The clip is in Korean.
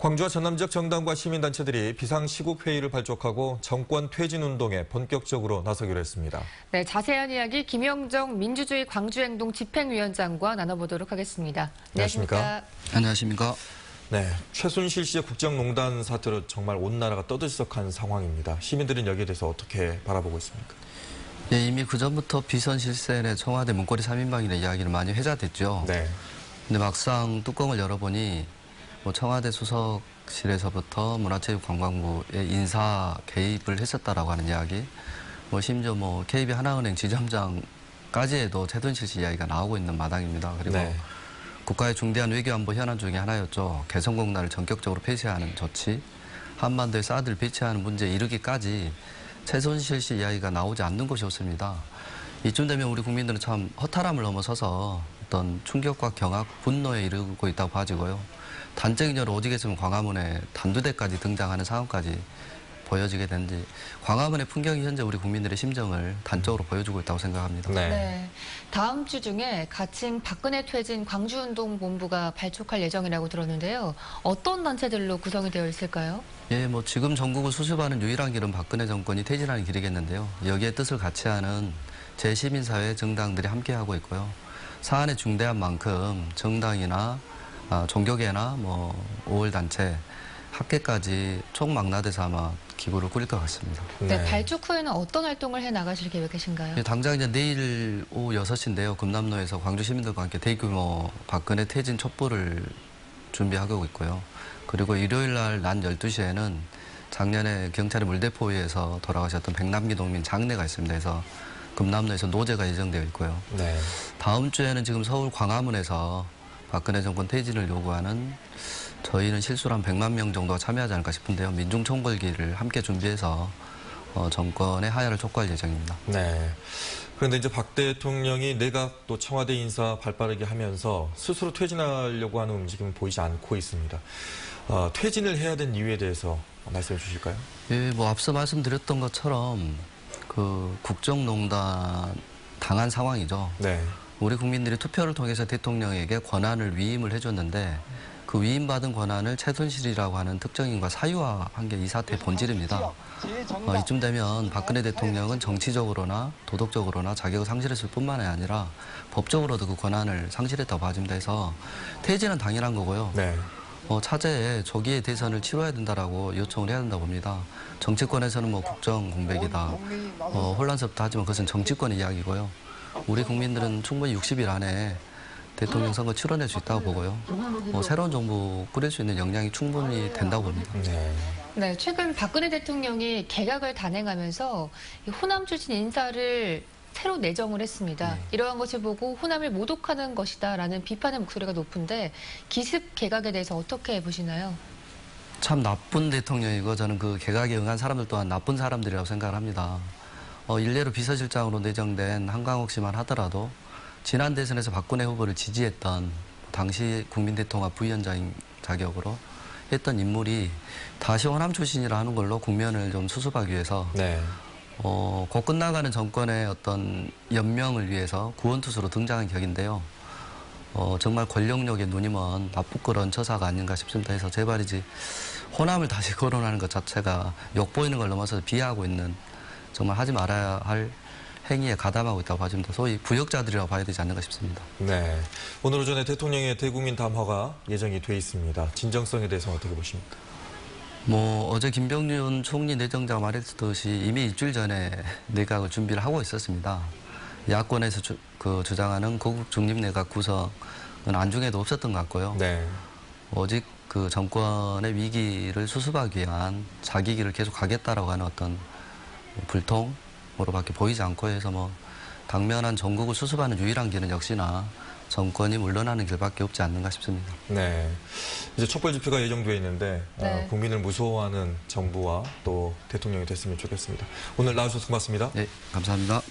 광주와 전남 지역 정당과 시민단체들이 비상시국회의를 발족하고 정권 퇴진 운동에 본격적으로 나서기로 했습니다. 네, 자세한 이야기 김영정 민주주의 광주행동 집행위원장과 나눠보도록 하겠습니다. 안녕하십니까? 안녕하십니까? 네, 최순실 씨의 국정농단 사태로 정말 온 나라가 떠들썩한 상황입니다. 시민들은 여기에 대해서 어떻게 바라보고 있습니까? 예, 이미 그전부터 비선실세의 청와대 문고리 3인방이라는 이야기를 많이 회자됐죠. 네. 근데 막상 뚜껑을 열어보니 청와대 수석실에서부터 문화체육관광부의 인사 개입을 했었다라고 하는 이야기, 심지어 KB 하나은행 지점장까지에도 최순실 씨 이야기가 나오고 있는 마당입니다. 그리고 네. 국가의 중대한 외교안보 현안 중에 하나였죠. 개성공단을 전격적으로 폐쇄하는 조치, 한반도에 사드를 배치하는 문제에 이르기까지 최순실 씨 이야기가 나오지 않는 것이 없습니다. 이쯤 되면 우리 국민들은 참 허탈함을 넘어서서 어떤 충격과 경악, 분노에 이르고 있다고 봐지고요. 단적인 오직 있으면 광화문에 단두대까지 등장하는 상황까지 보여지게 된지 광화문의 풍경이 현재 우리 국민들의 심정을 단적으로 보여주고 있다고 생각합니다. 네. 다음 주 중에 가칭 박근혜 퇴진 광주운동본부가 발족할 예정이라고 들었는데요. 어떤 단체들로 구성이 되어 있을까요? 예, 지금 전국을 수습하는 유일한 길은 박근혜 정권이 퇴진하는 길이겠는데요. 여기에 뜻을 같이 하는 제시민사회 정당들이 함께하고 있고요. 사안의 중대한 만큼 정당이나 종교계나 5월 단체, 학계까지 총망라돼서 아마 기구를 꾸릴 것 같습니다. 네, 발족 후에는 어떤 활동을 해 나가실 계획이신가요? 예, 당장 이제 내일 오후 6시인데요. 금남로에서 광주 시민들과 함께 대규모 박근혜 퇴진 촛불을 준비하고 있고요. 그리고 일요일 날 낮 12시에는 작년에 경찰의 물대포위에서 돌아가셨던 백남기 농민 장례가 있습니다. 그래서 금남로에서 노제가 예정되어 있고요. 네. 다음 주에는 지금 서울 광화문에서 박근혜 정권 퇴진을 요구하는 저희는 실수로 한 100만 명 정도가 참여하지 않을까 싶은데요. 민중총궐기를 함께 준비해서 정권의 하야를 촉구할 예정입니다. 네. 그런데 이제 박 대통령이 내각 또 청와대 인사 발빠르게 하면서 스스로 퇴진하려고 하는 움직임은 보이지 않고 있습니다. 퇴진을 해야 된 이유에 대해서 말씀해 주실까요? 예, 앞서 말씀드렸던 것처럼 국정농단 당한 상황이죠. 네. 우리 국민들이 투표를 통해서 대통령에게 권한을 위임을 해줬는데 그 위임받은 권한을 최순실이라고 하는 특정인과 사유화한 게 이 사태의 본질입니다. 이쯤 되면 박근혜 대통령은 정치적으로나 도덕적으로나 자격을 상실했을 뿐만 아니라 법적으로도 그 권한을 상실했다고 봐집니다. 해서 퇴진은 당연한 거고요. 네. 차제에 조기에 대선을 치러야 된다라고 요청을 해야 된다고 봅니다. 정치권에서는 국정 공백이다, 혼란스럽다 하지만 그것은 정치권의 이야기고요. 우리 국민들은 충분히 60일 안에 대통령 선거 치러낼 수 있다고 보고요. 새로운 정부 꾸릴 수 있는 역량이 충분히 된다고 봅니다. 네, 최근 박근혜 대통령이 개각을 단행하면서 호남 출신 인사를 새로 내정을 했습니다. 이러한 것을 보고 호남을 모독하는 것이다라는 비판의 목소리가 높은데 기습 개각에 대해서 어떻게 보시나요? 참 나쁜 대통령이고 저는 그 개각에 응한 사람들 또한 나쁜 사람들이라고 생각을 합니다. 일례로 비서실장으로 내정된 한강욱 씨만 하더라도 지난 대선에서 박근혜 후보를 지지했던 당시 국민대통합 부위원장인 자격으로 했던 인물이 다시 호남 출신이라 하는 걸로 국면을 좀 수습하기 위해서 네. 곧 끝나가는 정권의 어떤 연명을 위해서 구원투수로 등장한 격인데요. 정말 권력력에 눈이 먼 나쁘끄러운 처사가 아닌가 싶습니다. 해서 제발이지 호남을 다시 거론하는 것 자체가 욕보이는 걸 넘어서 비하하고 있는 정말 하지 말아야 할 행위에 가담하고 있다고 봐집니다. 소위 부역자들이라고 봐야 되지 않는가 싶습니다. 네. 오늘 오전에 대통령의 대국민 담화가 예정이 돼 있습니다. 진정성에 대해서는 어떻게 보십니까? 어제 김병준 총리 내정자가 말했듯이 이미 일주일 전에 내각을 준비를 하고 있었습니다. 야권에서 주장하는 거국 중립 내각 구성은 안중에도 없었던 것 같고요. 네. 오직 그 정권의 위기를 수습하기 위한 자기 길을 계속 가겠다라고 하는 어떤 불통으로밖에 보이지 않고 해서 당면한 전국을 수습하는 유일한 길은 역시나 정권이 물러나는 길밖에 없지 않는가 싶습니다. 네. 이제 촛불 집회가 예정되어 있는데 네. 국민을 무서워하는 정부와 또 대통령이 됐으면 좋겠습니다. 오늘 나와주셔서 고맙습니다. 네, 감사합니다.